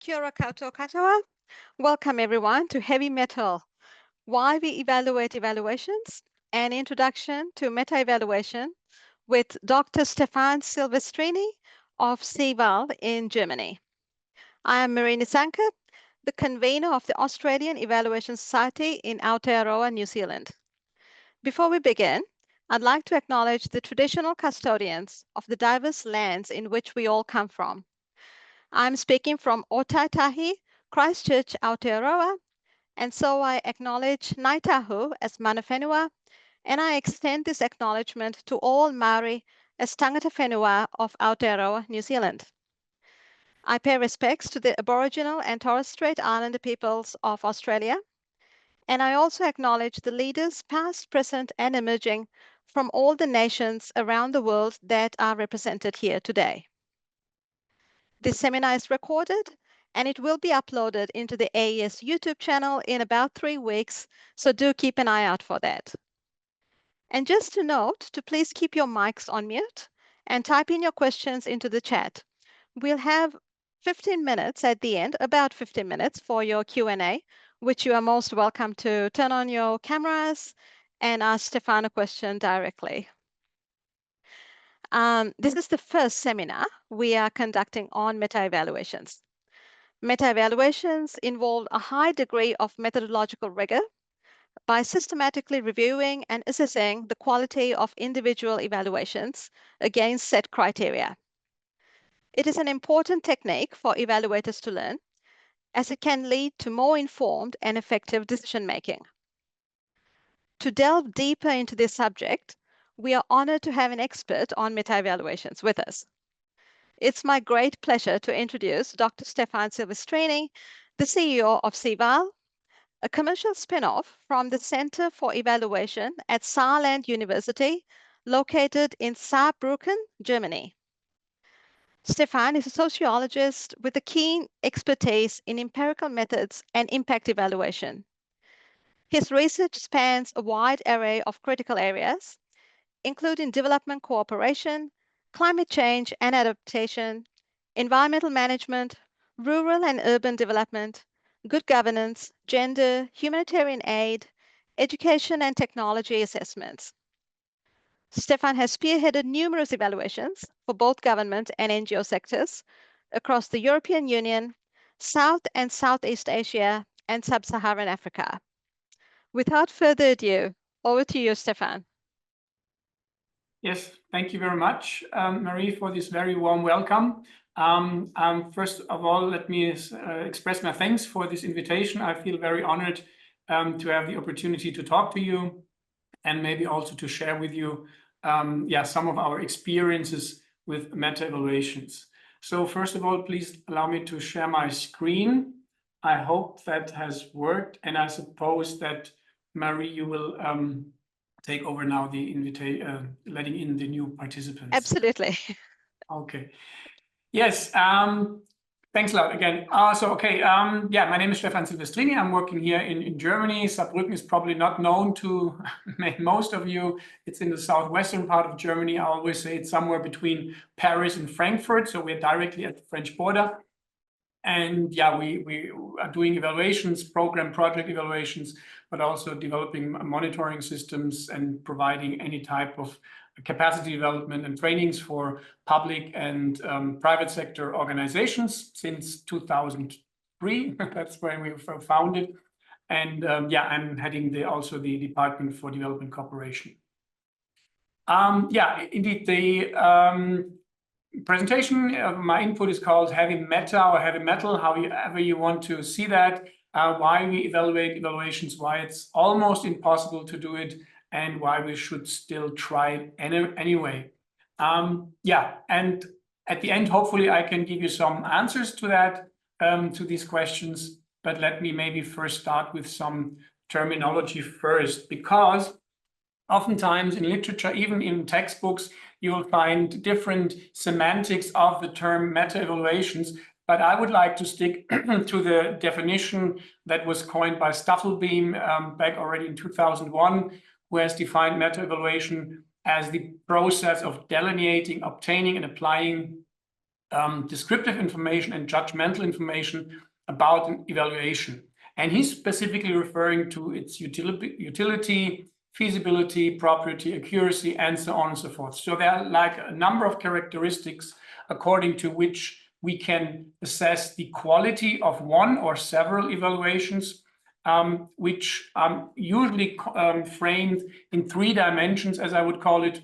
Kia ora koutou katoa. Welcome everyone to Heavy Metal, Why We Evaluate Evaluations, an introduction to meta-evaluation with Dr. Stefan Silvestrini of CEval in Germany. I am Marina Sanka, the convener of the Australian Evaluation Society in Aotearoa, New Zealand. Before we begin, I'd like to acknowledge the traditional custodians of the diverse lands in which we all come from. I'm speaking from Otaitahi, Christchurch, Aotearoa, and so I acknowledge Ngāi Tahu as mana whenua, and I extend this acknowledgement to all Māori as tangata whenua of Aotearoa, New Zealand. I pay respects to the Aboriginal and Torres Strait Islander peoples of Australia, and I also acknowledge the leaders past, present, and emerging from all the nations around the world that are represented here today. This seminar is recorded and it will be uploaded into the AES YouTube channel in about 3 weeks, so do keep an eye out for that. And just to note, to please keep your mics on mute and type in your questions into the chat. We'll have 15 minutes at the end, about 15 minutes for your Q&A, which you are most welcome to turn on your cameras and ask Stefan a question directly. This is the first seminar we are conducting on meta-evaluations. Meta-evaluations involve a high degree of methodological rigor by systematically reviewing and assessing the quality of individual evaluations against set criteria. It is an important technique for evaluators to learn, as it can lead to more informed and effective decision-making. To delve deeper into this subject, we are honored to have an expert on meta-evaluations with us. It's my great pleasure to introduce Dr. Stefan Silvestrini, the CEO of CEval, a commercial spin-off from the Center for Evaluation at Saarland University, located in Saarbrücken, Germany. Stefan is a sociologist with a keen expertise in empirical methods and impact evaluation. His research spans a wide array of critical areas, including development cooperation, climate change and adaptation, environmental management, rural and urban development, good governance, gender, humanitarian aid, education and technology assessments. Stefan has spearheaded numerous evaluations for both government and NGO sectors across the European Union, South and Southeast Asia, and Sub-Saharan Africa. Without further ado, over to you, Stefan. Yes, thank you very much, Marie, for this very warm welcome. First of all, let me express my thanks for this invitation. I feel very honored to have the opportunity to talk to you and maybe also to share with you some of our experiences with meta-evaluations. So first of all, please allow me to share my screen. I hope that has worked, and I suppose that, Marie, you will take over now the invitation, letting in the new participants. Absolutely. Okay. Yes. Thanks a lot again. My name is Stefan Silvestrini. I'm working here in Germany. Saarbrücken is probably not known to most of you. It's in the southwestern part of Germany. I always say it's somewhere between Paris and Frankfurt. So we're directly at the French border. And yeah, we are doing evaluations, project evaluations, but also developing monitoring systems and providing any type of capacity development and trainings for public and private sector organizations since 2003. That's when we were founded. And I'm heading also the Department for Development Cooperation. Indeed, the presentation of my input is called Heavy Meta or Heavy Metal, however you want to see that, why we evaluate evaluations, why it's almost impossible to do it, and why we should still try it anyway. And at the end, hopefully I can give you some answers to that, to these questions, but let me maybe first start with some terminology first, because oftentimes in literature, even in textbooks, you will find different semantics of the term meta-evaluations, but I would like to stick to the definition that was coined by Staffelbeam back already in 2001, who has defined meta-evaluation as the process of delineating, obtaining, and applying descriptive information and judgmental information about an evaluation. And he's specifically referring to its utility, feasibility, propriety, accuracy, and so on and so forth. So there are like a number of characteristics according to which we can assess the quality of one or several evaluations, which usually framed in 3 dimensions, as I would call it.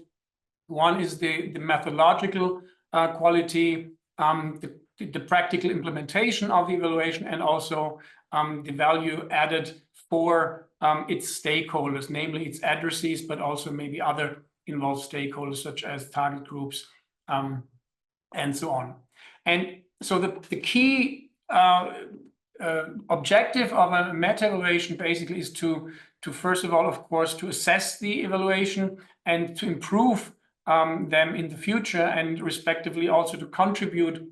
One is the methodological quality, the practical implementation of the evaluation, and also the value added for its stakeholders, namely its addressees, but also maybe other involved stakeholders such as target groups and so on. And so the key objective of a meta-evaluation basically is to first of all, of course, to assess the evaluation and to improve them in the future, and respectively also to contribute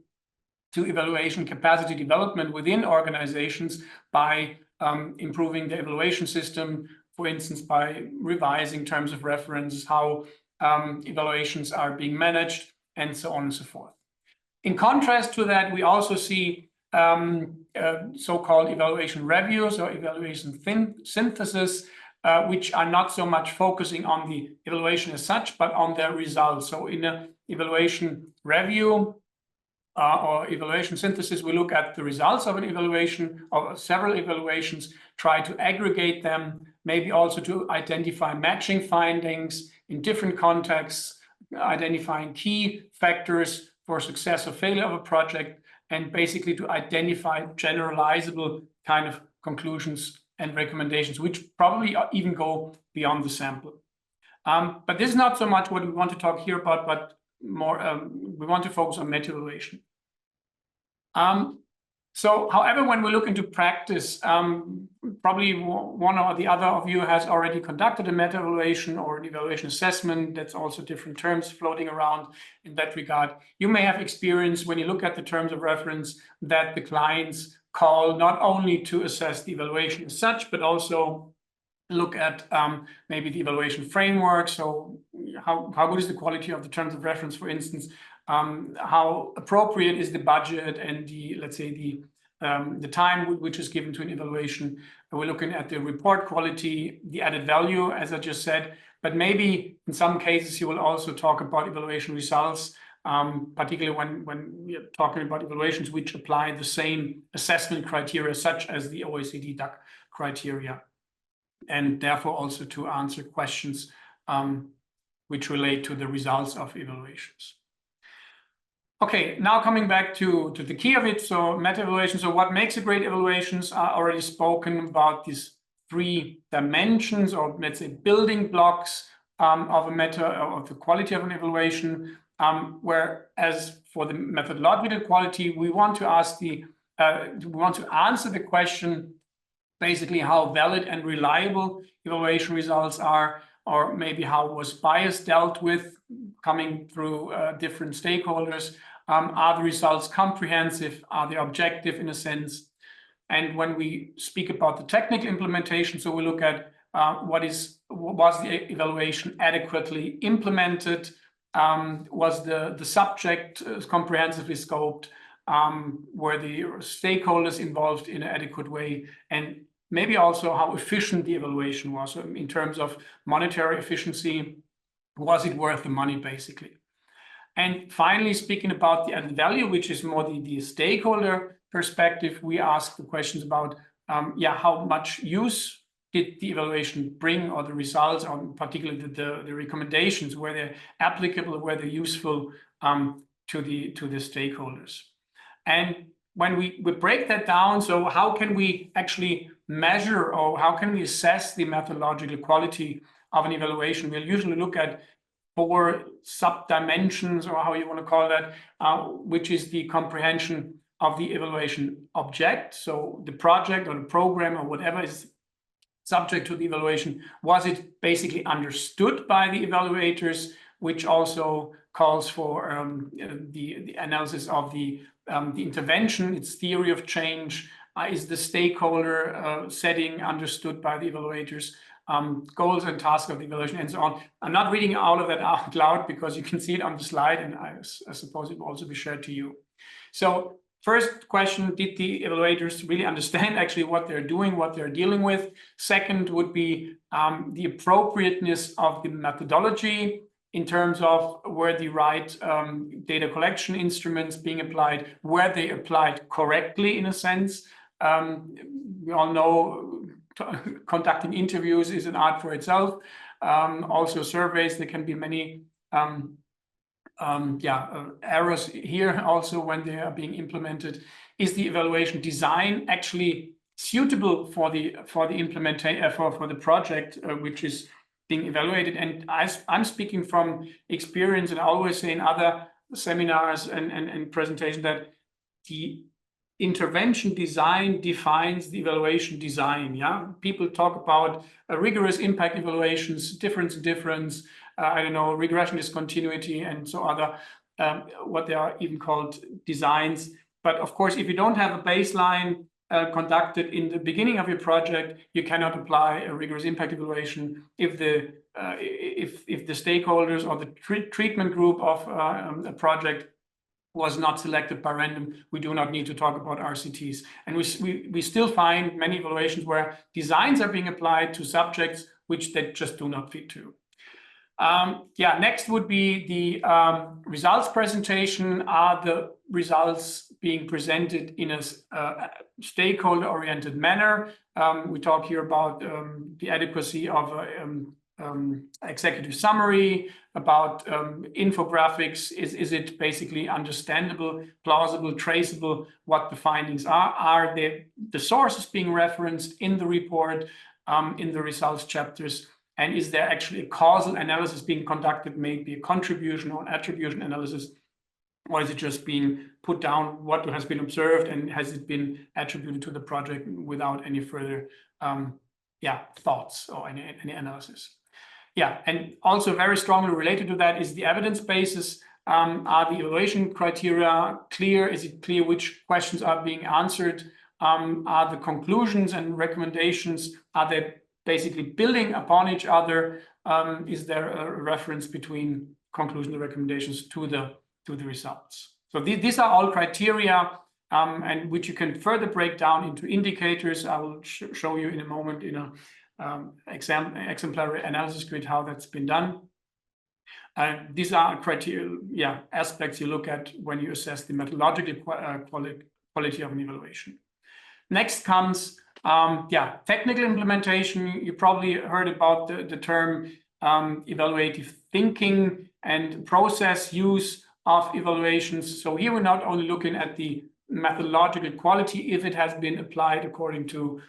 to evaluation capacity development within organizations by improving the evaluation system, for instance, by revising terms of reference, how evaluations are being managed, and so on and so forth. In contrast to that, we also see so-called evaluation reviews or evaluation synthesis, which are not so much focusing on the evaluation as such, but on their results. So in an evaluation review or evaluation synthesis, we look at the results of an evaluation or several evaluations, try to aggregate them, maybe also to identify matching findings in different contexts, identifying key factors for success or failure of a project, and basically to identify generalizable kind of conclusions and recommendations, which probably even go beyond the sample. But this is not so much what we want to talk here about, but more we want to focus on meta-evaluation. So, however, when we look into practice, probably one or the other of you has already conducted a meta-evaluation or an evaluation assessment. That's also different terms floating around in that regard. You may have experience when you look at the terms of reference that the clients call not only to assess the evaluation as such, but also look at maybe the evaluation framework. So how good is the quality of the terms of reference, for instance? How appropriate is the budget and the, let's say, the time which is given to an evaluation. We're looking at the report quality, the added value, as I just said, but maybe in some cases you will also talk about evaluation results, particularly when we're talking about evaluations which apply the same assessment criteria, such as the OECD DAC criteria, and therefore also to answer questions which relate to the results of evaluations. Okay, now coming back to the key of it, so meta-evaluation. So what makes a great evaluations are already spoken about these 3 dimensions, or let's say building blocks of a meta, of the quality of an evaluation. Whereas for the methodological quality, we want to ask we want to answer the question, basically how valid and reliable evaluation results are, or maybe how was bias dealt with coming through different stakeholders. Are the results comprehensive? Are they objective in a sense? And when we speak about the technical implementation, so we look at was the evaluation adequately implemented? Was the subject comprehensively scoped? Were the stakeholders involved in an adequate way? And maybe also how efficient the evaluation was. So in terms of monetary efficiency, was it worth the money, basically? And finally, speaking about the added value, which is more the stakeholder perspective, we ask the questions about, how much use did the evaluation bring, or the results, or particularly the recommendations, were they applicable, were they useful to the stakeholders? And when we break that down, so how can we actually measure, or how can we assess the methodological quality of an evaluation? We'll usually look at 4 sub-dimensions, or how you want to call that, which is the comprehension of the evaluation object. So the project or the program or whatever is subject to the evaluation, was it basically understood by the evaluators, which also calls for the analysis of the intervention, its theory of change. Is the stakeholder setting understood by the evaluators? goals and tasks of the evaluation, and so on. I'm not reading all of that out loud because you can see it on the slide, and I suppose it will also be shared to you. So first question, did the evaluators really understand actually what they're doing, what they're dealing with? Second would be the appropriateness of the methodology in terms of were the right data collection instruments being applied, were they applied correctly in a sense. We all know conducting interviews is an art for itself. Also surveys, there can be many errors here also when they are being implemented. Is the evaluation design actually suitable for the implementation for the project which is being evaluated? And I'm speaking from experience, and I always say in other seminars and presentations that the intervention design defines the evaluation design. Yeah, people talk about rigorous impact evaluations, difference, I don't know, regression discontinuity, and so other what they are even called designs. But of course, if you don't have a baseline conducted in the beginning of your project, you cannot apply a rigorous impact evaluation. If the stakeholders or the treatment group of a project was not selected by random, we do not need to talk about RCTs. And we still find many evaluations where designs are being applied to subjects which they just do not fit to. Next would be the results presentation. Are the results being presented in a stakeholder-oriented manner? We talk here about the adequacy of executive summary, about infographics. Is it basically understandable, plausible, traceable what the findings are? Are the sources being referenced in the report, in the results chapters? And is there actually a causal analysis being conducted, maybe a contribution or an attribution analysis? Or is it just being put down what has been observed, and has it been attributed to the project without any further thoughts or any analysis? Yeah, and also very strongly related to that is the evidence basis. Are the evaluation criteria clear? Is it clear which questions are being answered? Are the conclusions and recommendations, are they basically building upon each other? Is there a reference between conclusion and recommendations to the results? So these are all criteria, and which you can further break down into indicators. I will show you in a moment in a exemplary analysis grid how that's been done. These are criteria, aspects you look at when you assess the methodological quality of an evaluation. Next comes technical implementation. You probably heard about the term evaluative thinking and process use of evaluations. So here we're not only looking at the methodological quality, if it has been applied according to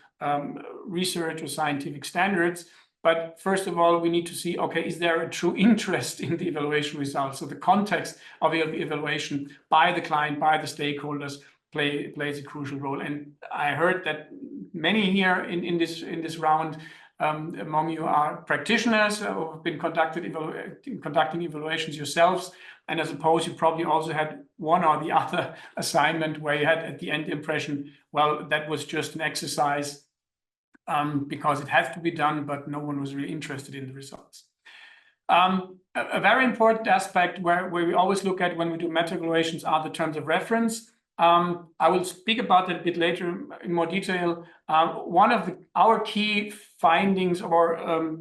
research or scientific standards, but first of all, we need to see, okay, is there a true interest in the evaluation results? So the context of the evaluation by the client, by the stakeholders, plays a crucial role. And I heard that many here in this round among you are practitioners who have been conducting evaluations yourselves, and I suppose you probably also had one or the other assignment where you had at the end the impression, well, that was just an exercise because it has to be done, but no one was really interested in the results. A very important aspect where we always look at when we do meta-evaluations are the terms of reference. I will speak about that a bit later in more detail. One of our key findings or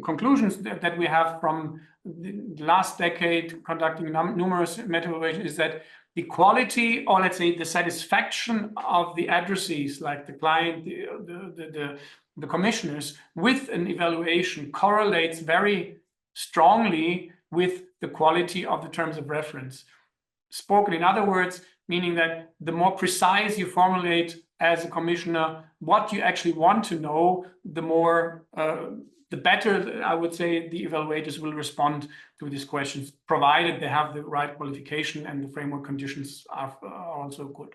conclusions that we have from the last decade conducting numerous meta-evaluations is that the quality, or let's say the satisfaction of the addressees, like the client, the commissioners, with an evaluation correlates very strongly with the quality of the terms of reference. Spoken in other words, meaning that the more precise you formulate as a commissioner what you actually want to know, the better, I would say, the evaluators will respond to these questions, provided they have the right qualification and the framework conditions are also good.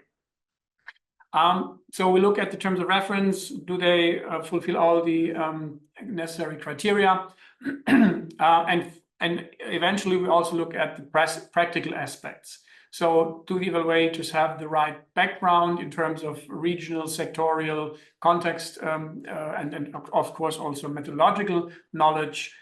So we look at the terms of reference. Do they fulfill all the necessary criteria? And eventually we also look at the practical aspects. So do the evaluators have the right background in terms of regional, sectorial context, and of course also methodological knowledge?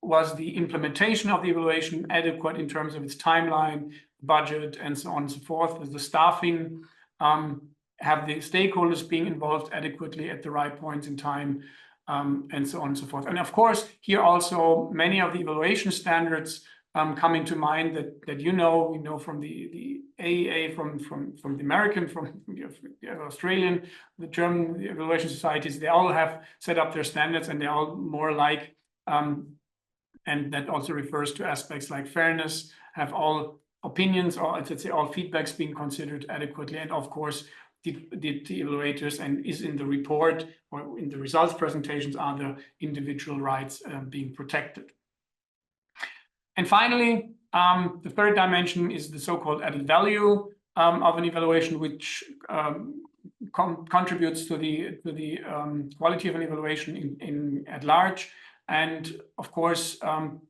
Was the implementation of the evaluation adequate in terms of its timeline, budget, and so on and so forth? Was the staffing, have the stakeholders being involved adequately at the right points in time, and so on and so forth? And of course, here also many of the evaluation standards come into mind that we know from the AEA, from the American, from the Australian, the German evaluation societies. They all have set up their standards, and they're all more alike. And that also refers to aspects like fairness, have all opinions, or let's say all feedbacks being considered adequately, and of course the evaluators, and is in the report or in the results presentations, are the individual rights being protected. And finally, the third dimension is the so-called added value of an evaluation, which contributes to the quality of an evaluation at large. And of course,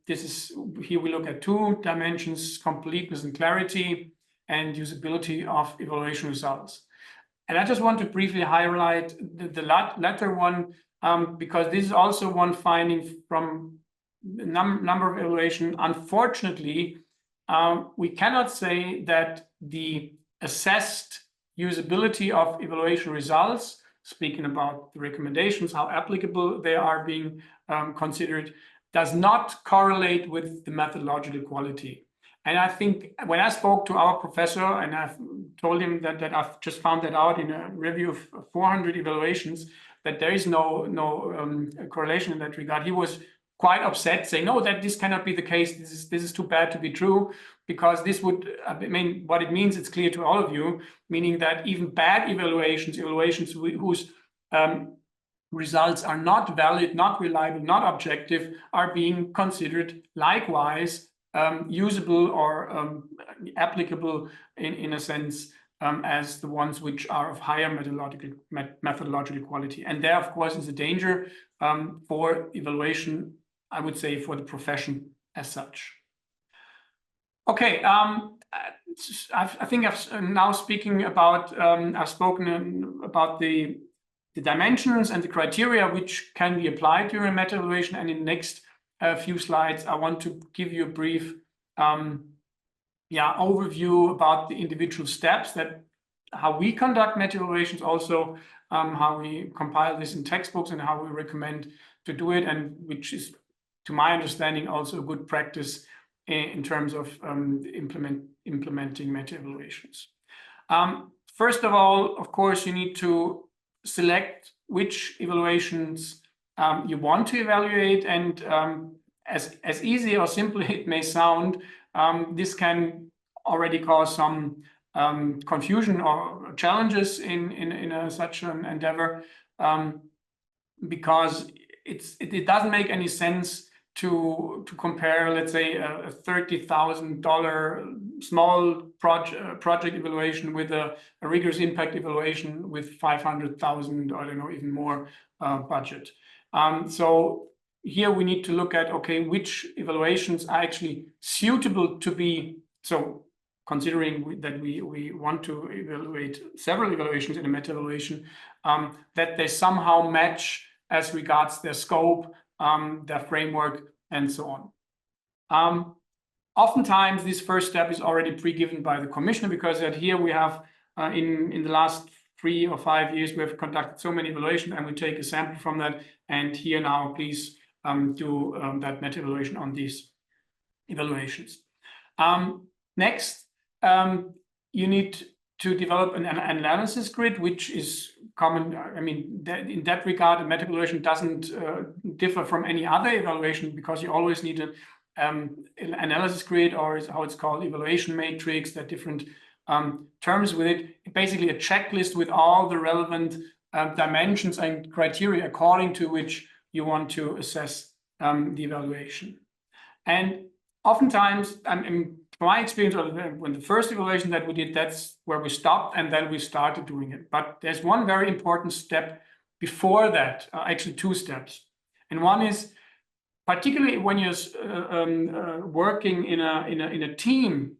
here we look at two dimensions: completeness and clarity, and usability of evaluation results. And I just want to briefly highlight the latter one, because this is also one finding from the number of evaluation. Unfortunately, we cannot say that the assessed usability of evaluation results, speaking about the recommendations, how applicable they are being considered, does not correlate with the methodological quality. And I think when I spoke to our professor, and I've told him that I've just found that out in a review of 400 evaluations, that there is no correlation in that regard, he was quite upset, saying, no, that this cannot be the case. This is too bad to be true, because this would, I mean, what it means, it's clear to all of you, meaning that even bad evaluations whose results are not valid, not reliable, not objective, are being considered likewise usable or applicable in a sense as the ones which are of higher methodological quality. And there, of course, is a danger for evaluation, I would say, for the profession as such. Okay, I think I've now speaking about, I've spoken about the dimensions and the criteria which can be applied during a meta-evaluation, and in the next few slides, I want to give you a brief overview about the individual steps, that how we conduct meta-evaluations, also how we compile this in textbooks, and how we recommend to do it, and which is, to my understanding, also a good practice in terms of implementing meta-evaluations. First of all, of course, you need to select which evaluations you want to evaluate, and as easy or simple it may sound, this can already cause some confusion or challenges in such an endeavor, because it doesn't make any sense to compare, let's say, a $30,000 small project evaluation with a rigorous impact evaluation with 500,000, I don't know, even more budget. So here we need to look at, okay, which evaluations are actually suitable to be, so considering that we want to evaluate several evaluations in a meta-evaluation, that they somehow match as regards their scope, their framework, and so on. Oftentimes, this first step is already pre-given by the commissioner, because here we have, in the last 3 or 5 years, we have conducted so many evaluations, and we take a sample from that, and here now, please do that meta-evaluation on these evaluations. Next, you need to develop an analysis grid, which is common. I mean, in that regard, a meta-evaluation doesn't differ from any other evaluation, because you always need an analysis grid, or how it's called, evaluation matrix, that different terms with it. Basically, a checklist with all the relevant dimensions and criteria according to which you want to assess the evaluation. And oftentimes, from my experience, when the first evaluation that we did, that's where we stopped, and then we started doing it. But there's one very important step before that, actually 2 steps. And one is, particularly when you're working in a team,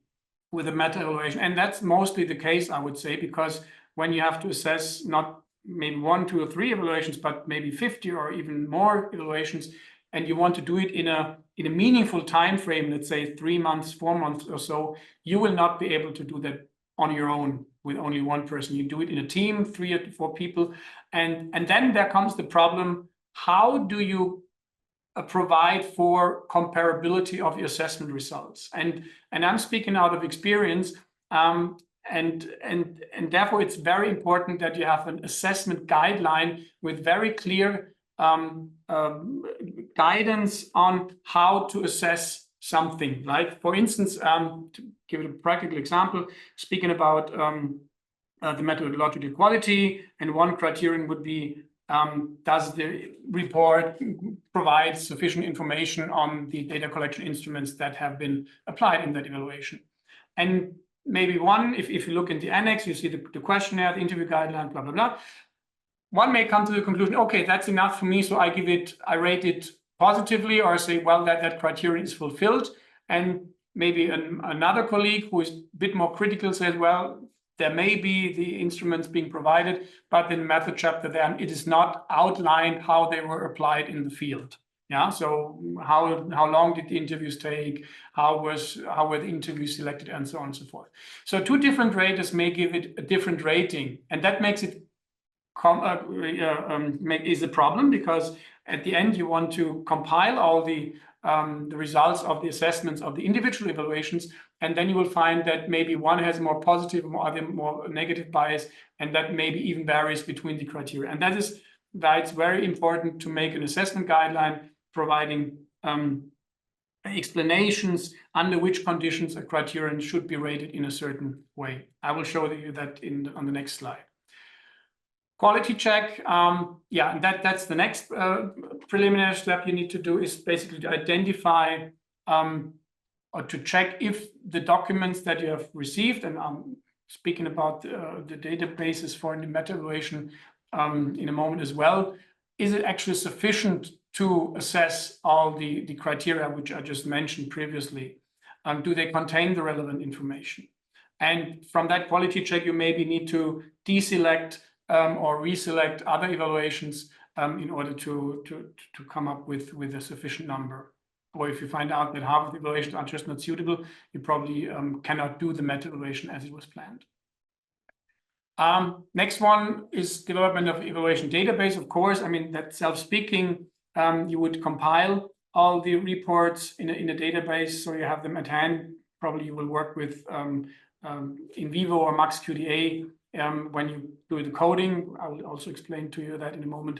with a meta-evaluation. And that's mostly the case, I would say, because when you have to assess not maybe 1, 2, or 3 evaluations, but maybe 50 or even more evaluations, and you want to do it in a meaningful time frame, let's say 3 months, 4 months or so, you will not be able to do that on your own with only one person. You do it in a team, 3 or 4 people, and then there comes the problem: how do you provide for comparability of the assessment results? And I'm speaking out of experience, and therefore it's very important that you have an assessment guideline with very clear guidance on how to assess something. Like, for instance, to give it a practical example, speaking about the methodological quality, and one criterion would be, does the report provide sufficient information on the data collection instruments that have been applied in that evaluation? And maybe one, if you look in the annex, you see the questionnaire, the interview guideline, blah, blah, blah. One may come to the conclusion, okay, that's enough for me, so I rate it positively, or say, well, that criterion is fulfilled. And maybe another colleague who is a bit more critical says, well, there may be the instruments being provided, but in the method chapter then it is not outlined how they were applied in the field. Yeah, so how long did the interviews take? How were the interviews selected, and so on and so forth. So 2 different raters may give it a different rating, and that makes it is a problem, because at the end you want to compile all the results of the assessments of the individual evaluations, and then you will find that maybe one has more positive, more negative bias, and that maybe even varies between the criteria. And that is why it's very important to make an assessment guideline providing explanations under which conditions a criterion should be rated in a certain way. I will show you that on the next slide. Quality check, yeah, and that's the next preliminary step you need to do, is basically to identify or to check if the documents that you have received, and I'm speaking about the databases for the meta-evaluation in a moment as well, is it actually sufficient to assess all the criteria which I just mentioned previously? Do they contain the relevant information? And from that quality check, you maybe need to deselect or reselect other evaluations in order to come up with a sufficient number. Or if you find out that half of the evaluations are just not suitable, you probably cannot do the meta-evaluation as it was planned. Next one is development of evaluation database. Of course, I mean, that's self-speaking. You would compile all the reports in a database, so you have them at hand. Probably you will work with in vivo or MaxQDA when you do the coding. I will also explain to you that in a moment.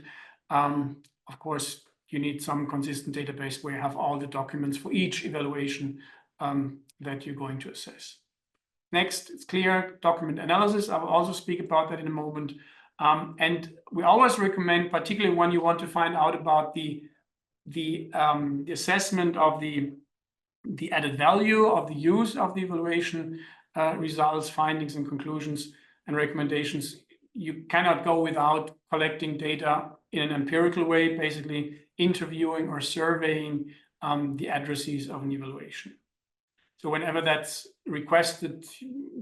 Of course, you need some consistent database where you have all the documents for each evaluation that you're going to assess. Next, it's clear document analysis. I will also speak about that in a moment. And we always recommend, particularly when you want to find out about the assessment of the added value of the use of the evaluation results, findings, and conclusions and recommendations. You cannot go without collecting data in an empirical way, basically interviewing or surveying the addressees of an evaluation. So whenever that's requested,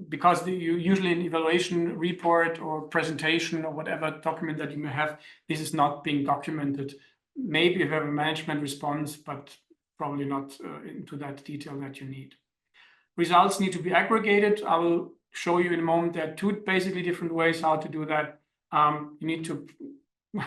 because usually an evaluation report or presentation or whatever document that you may have, this is not being documented. Maybe you have a management response, but probably not into that detail that you need. Results need to be aggregated. I will show you in a moment. There are 2 basically different ways how to do that. You need to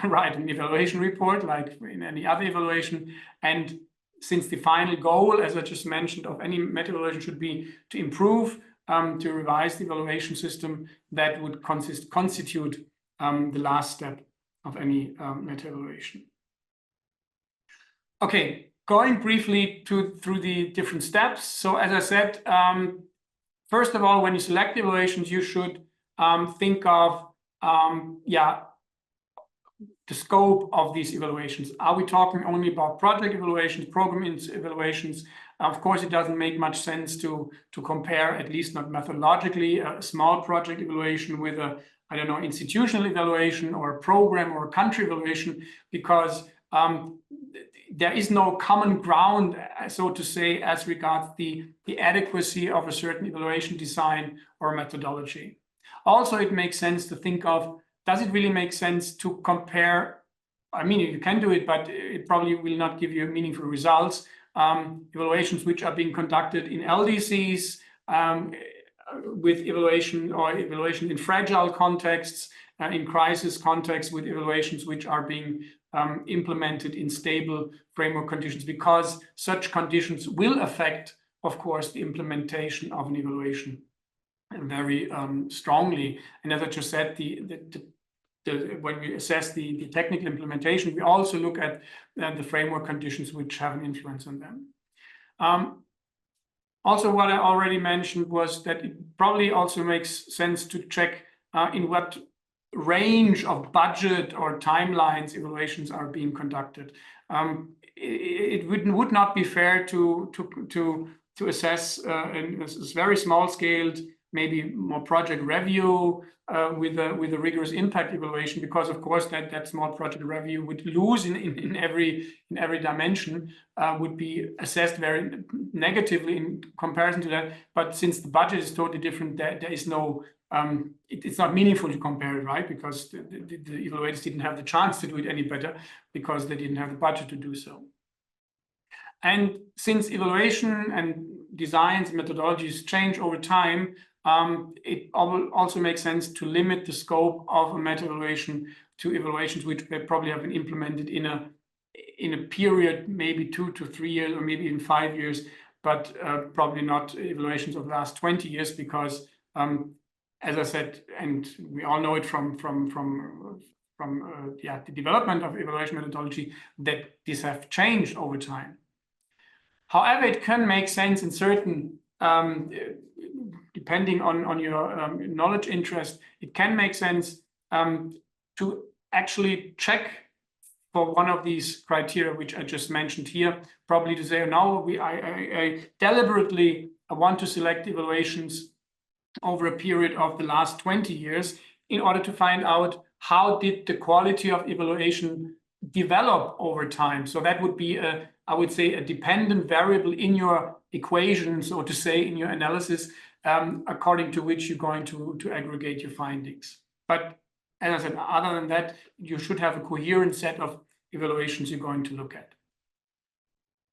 write an evaluation report like in any other evaluation, and since the final goal, as I just mentioned, of any meta-evaluation should be to improve, to revise the evaluation system, that would constitute the last step of any meta-evaluation. Okay, going briefly through the different steps. So as I said, first of all, when you select evaluations, you should think of the scope of these evaluations. Are we talking only about project evaluations, program evaluations? Of course, it doesn't make much sense to compare, at least not methodologically, a small project evaluation with a, I don't know, institutional evaluation or a program or a country evaluation, because there is no common ground, so to say, as regards the adequacy of a certain evaluation design or methodology. Also, it makes sense to think of, does it really make sense to compare? I mean, you can do it, but it probably will not give you meaningful results. Evaluations which are being conducted in LDCs, with evaluation in fragile contexts, in crisis contexts, with evaluations which are being implemented in stable framework conditions, because such conditions will affect, of course, the implementation of an evaluation very strongly. And as I just said, when we assess the technical implementation, we also look at the framework conditions which have an influence on them. Also, what I already mentioned was that it probably also makes sense to check in what range of budget or timelines evaluations are being conducted. It would not be fair to assess in a very small-scaled, maybe more project review with a rigorous impact evaluation, because of course that small project review would lose in every dimension, would be assessed very negatively in comparison to that. But since the budget is totally different, there is no it's not meaningful to compare it, right? Because the evaluators didn't have the chance to do it any better because they didn't have the budget to do so. And since evaluation and designs and methodologies change over time, it also makes sense to limit the scope of a meta-evaluation to evaluations which probably have been implemented in a period, maybe 2 to 3 years, or maybe even 5 years, but probably not evaluations of the last 20 years, because as I said, and we all know it from the development of evaluation methodology, that these have changed over time. However, it can make sense in certain, depending on your knowledge interest, it can make sense to actually check for one of these criteria, which I just mentioned here, probably to say, no, I deliberately want to select evaluations over a period of the last 20 years in order to find out how did the quality of evaluation develop over time. So that would be, I would say, a dependent variable in your equation, so to say, in your analysis, according to which you're going to aggregate your findings. But as I said, other than that, you should have a coherent set of evaluations you're going to look at.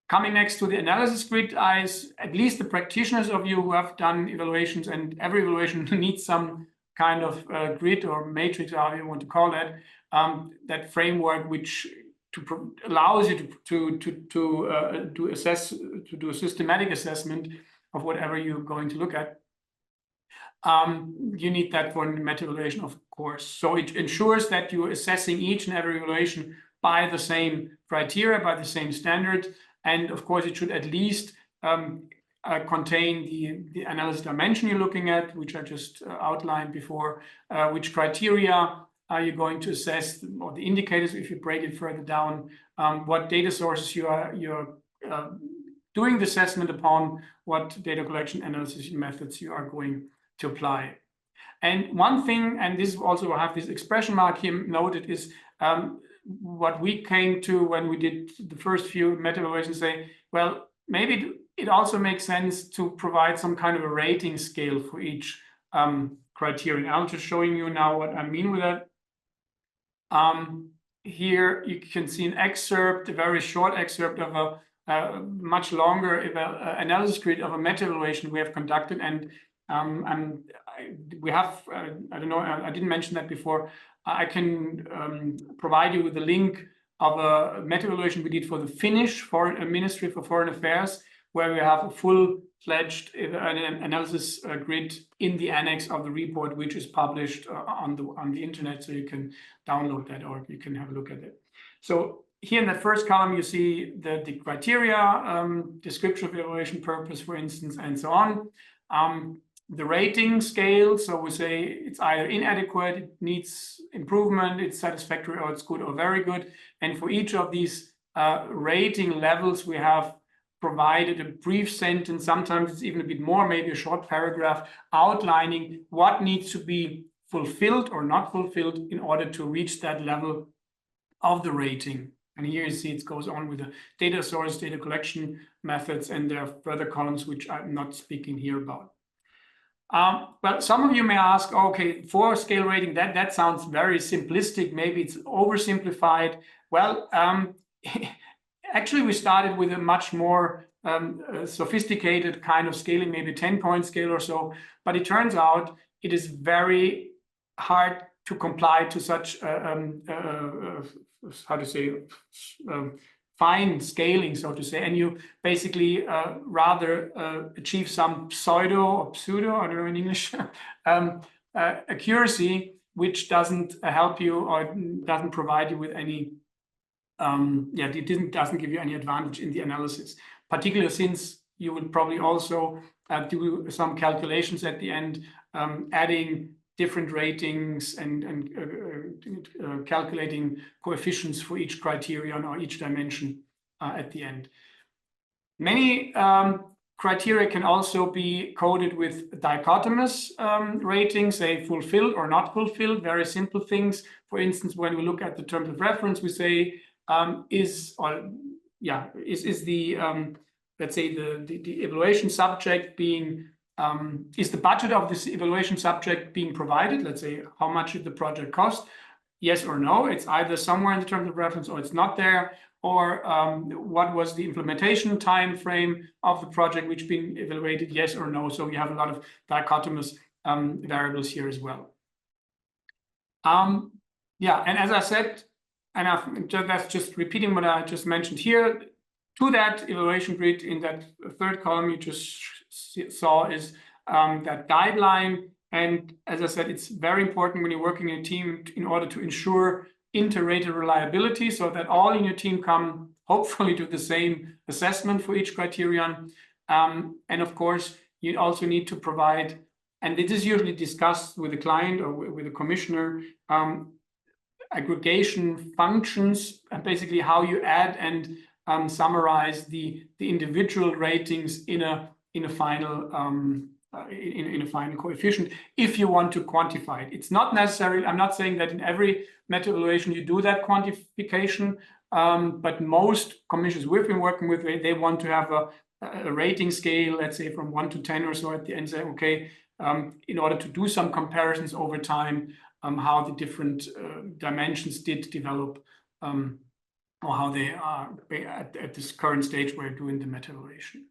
Coming next to the analysis grid, at least the practitioners of you who have done evaluations, and every evaluation needs some kind of grid or matrix, however you want to call that, that framework which allows you to do a systematic assessment of whatever you're going to look at. You need that for meta-evaluation, of course. So it ensures that you're assessing each and every evaluation by the same criteria, by the same standard. And of course, it should at least contain the analysis dimension you're looking at, which I just outlined before, which criteria are you going to assess, or the indicators, if you break it further down, what data sources you're doing the assessment upon, what data collection analysis methods you are going to apply. And one thing, and this also have this expression mark here noted, is what we came to when we did the first few meta-evaluations, say, well, maybe it also makes sense to provide some kind of a rating scale for each criterion. I'm just showing you now what I mean with that. Here you can see an excerpt, a very short excerpt of a much longer analysis grid of a meta-evaluation we have conducted. And we have, I don't know, I didn't mention that before. I can provide you with a link of a meta-evaluation we did for the Finnish Ministry for Foreign Affairs, where we have a full-fledged analysis grid in the annex of the report, which is published on the internet, so you can download that or you can have a look at it. So here in the first column, you see the criteria, description of evaluation purpose, for instance, and so on. The rating scale, so we say it's either inadequate, it needs improvement, it's satisfactory, or it's good or very good. And for each of these rating levels, we have provided a brief sentence, sometimes it's even a bit more, maybe a short paragraph, outlining what needs to be fulfilled or not fulfilled in order to reach that level of the rating. And here you see it goes on with the data source, data collection methods, and there are further columns which I'm not speaking here about. But some of you may ask, okay, for scale rating, that sounds very simplistic. Maybe it's oversimplified. Well, actually, we started with a much more sophisticated kind of scaling, maybe 10-point scale or so. But it turns out it is very hard to comply to such, how to say, fine scaling, so to say, and you basically rather achieve some pseudo, I don't know in English, accuracy, which doesn't help you or doesn't provide you with any, it doesn't give you any advantage in the analysis, particularly since you will probably also do some calculations at the end, adding different ratings and calculating coefficients for each criterion or each dimension at the end. Many criteria can also be coded with dichotomous ratings, say fulfilled or not fulfilled, very simple things. For instance, when we look at the terms of reference, we say, is the let's say the evaluation subject being is the budget of this evaluation subject being provided? Let's say, how much did the project cost? Yes or no. It's either somewhere in the terms of reference or it's not there. Or what was the implementation time frame of the project which being evaluated? Yes or no. So you have a lot of dichotomous variables here as well. And as I said, and that's just repeating what I just mentioned here. To that evaluation grid in that third column you just saw is that guideline. And as I said, it's very important when you're working in a team in order to ensure inter-rater reliability, so that all in your team come hopefully to the same assessment for each criterion. And of course, you also need to provide, and it is usually discussed with the client or with the commissioner, aggregation functions, and basically how you add and summarize the individual ratings in a final in a final coefficient if you want to quantify it. It's not necessary. I'm not saying that in every meta evaluation you do that quantification, but most commissions we've been working with, they want to have a rating scale, let's say from 1 to 10 or so at the end, say, okay, in order to do some comparisons over time, how the different dimensions did develop, or how they are at this current stage where you're doing the meta evaluation.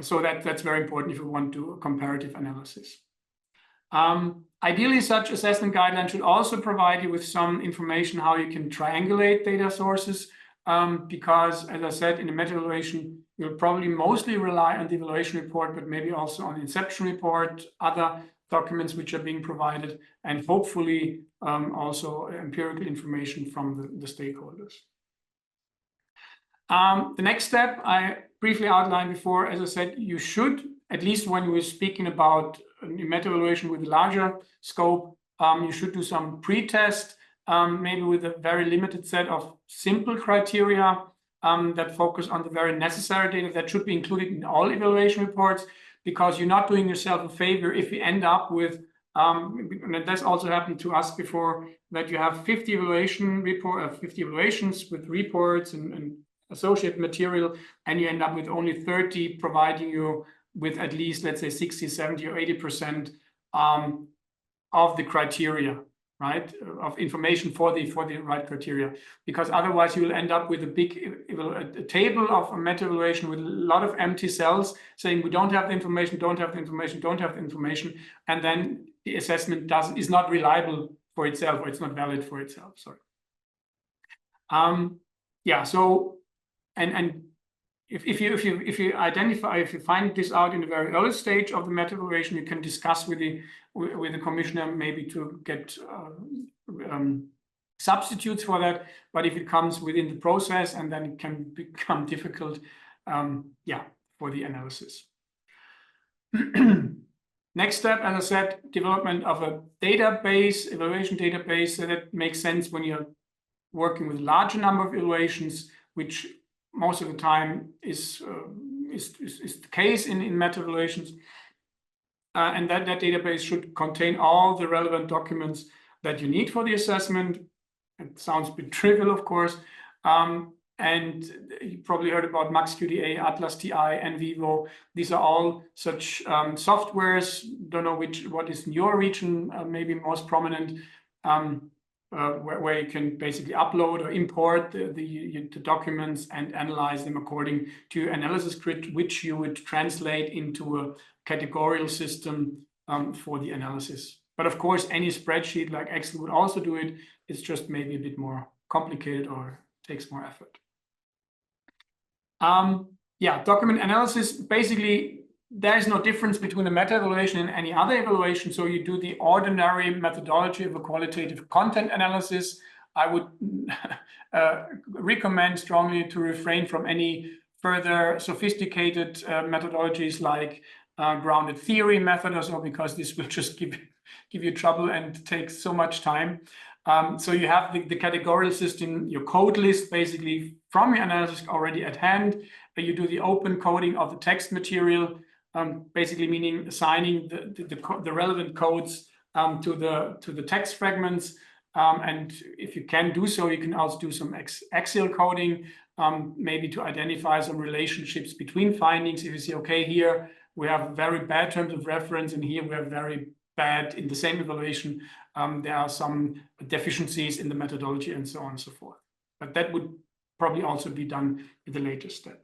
So that's very important if you want to do a comparative analysis. Ideally, such assessment guidelines should also provide you with some information how you can triangulate data sources, because, as I said, in the meta evaluation, you'll probably mostly rely on the evaluation report, but maybe also on the inception report, other documents which are being provided, and hopefully also empirical information from the stakeholders. The next step I briefly outlined before, as I said, you should, at least when we're speaking about a meta evaluation with a larger scope, you should do some pre-test, maybe with a very limited set of simple criteria that focus on the very necessary data that should be included in all evaluation reports, because you're not doing yourself a favor if you end up with, and that's also happened to us before, that you have 50 evaluations with reports and associated material, and you end up with only 30 providing you with at least, let's say, 60, 70, or 80% of the criteria, right, of information for the right criteria, because otherwise you will end up with a big a table of a meta evaluation with a lot of empty cells saying we don't have the information, don't have the information, don't have the information, and then the assessment is not reliable for itself, or it's not valid for itself. Sorry. So and if you identify, if you find this out in the very early stage of the meta evaluation, you can discuss with the commissioner maybe to get substitutes for that. But if it comes within the process, and then it can become difficult, for the analysis. Next step, as I said, development of a database, evaluation database. So that makes sense when you're working with a larger number of evaluations, which most of the time is the case in meta evaluations, and that database should contain all the relevant documents that you need for the assessment. It sounds a bit trivial, of course. And you probably heard about MaxQDA, Atlas TI, NVivo. These are all such softwares. Don't know what is in your region, maybe most prominent, where you can basically upload or import the documents and analyze them according to analysis grid, which you would translate into a categorical system for the analysis. But of course, any spreadsheet like Excel would also do it. It's just maybe a bit more complicated or takes more effort. Yeah, document analysis, basically, there is no difference between a meta-evaluation and any other evaluation. So you do the ordinary methodology of a qualitative content analysis. I would recommend strongly to refrain from any further sophisticated methodologies like grounded theory method or so, because this will just give you trouble and take so much time. So you have the categorical system, your code list basically from your analysis already at hand. You do the open coding of the text material, basically meaning assigning the relevant codes to the text fragments. And if you can do so, you can also do some axial coding, maybe to identify some relationships between findings. If you see, okay, here we have very bad terms of reference, and here we have very bad in the same evaluation. There are some deficiencies in the methodology and so on and so forth. But that would probably also be done in the later step.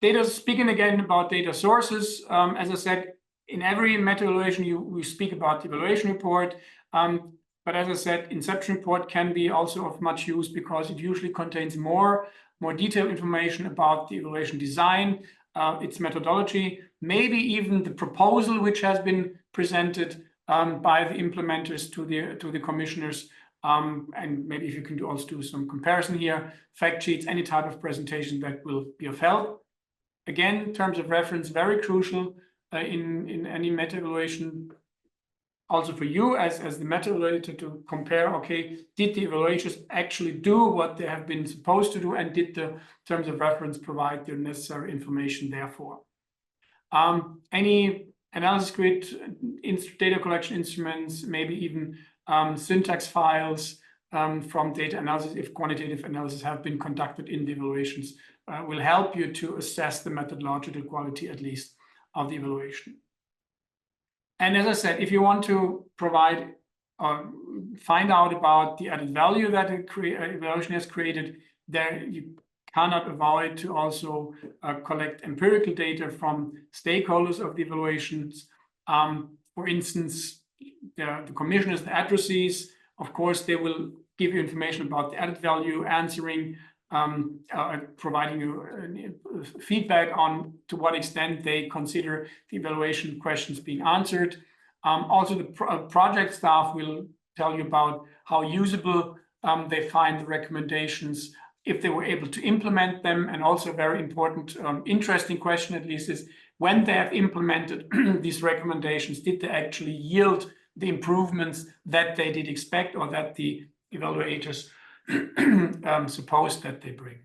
Data, speaking again about data sources, as I said, in every meta-evaluation, we speak about the evaluation report. But as I said, inception report can be also of much use because it usually contains more detailed information about the evaluation design, its methodology, maybe even the proposal which has been presented by the implementers to the commissioners. And maybe if you can also do some comparison here, fact sheets, any type of presentation that will be of help. Again, terms of reference, very crucial in any meta-evaluation. Also for you as the meta-evaluator to compare, okay, did the evaluators actually do what they have been supposed to do, and did the terms of reference provide the necessary information therefore? Any analysis grid, data collection instruments, maybe even syntax files from data analysis, if quantitative analysis have been conducted in the evaluations, will help you to assess the methodological quality, at least, of the evaluation. And as I said, if you want to provide or find out about the added value that evaluation has created, there you cannot avoid to also collect empirical data from stakeholders of the evaluations. For instance, the commissioners, the addressees, of course, they will give you information about the added value, answering, providing you feedback on to what extent they consider the evaluation questions being answered. Also, the project staff will tell you about how usable they find the recommendations, if they were able to implement them. And also a very important, interesting question at least is, when they have implemented these recommendations, did they actually yield the improvements that they did expect or that the evaluators suppose that they bring?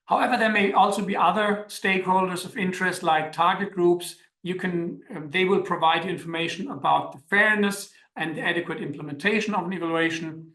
However, there may also be other stakeholders of interest, like target groups. They will provide you information about the fairness and the adequate implementation of an evaluation.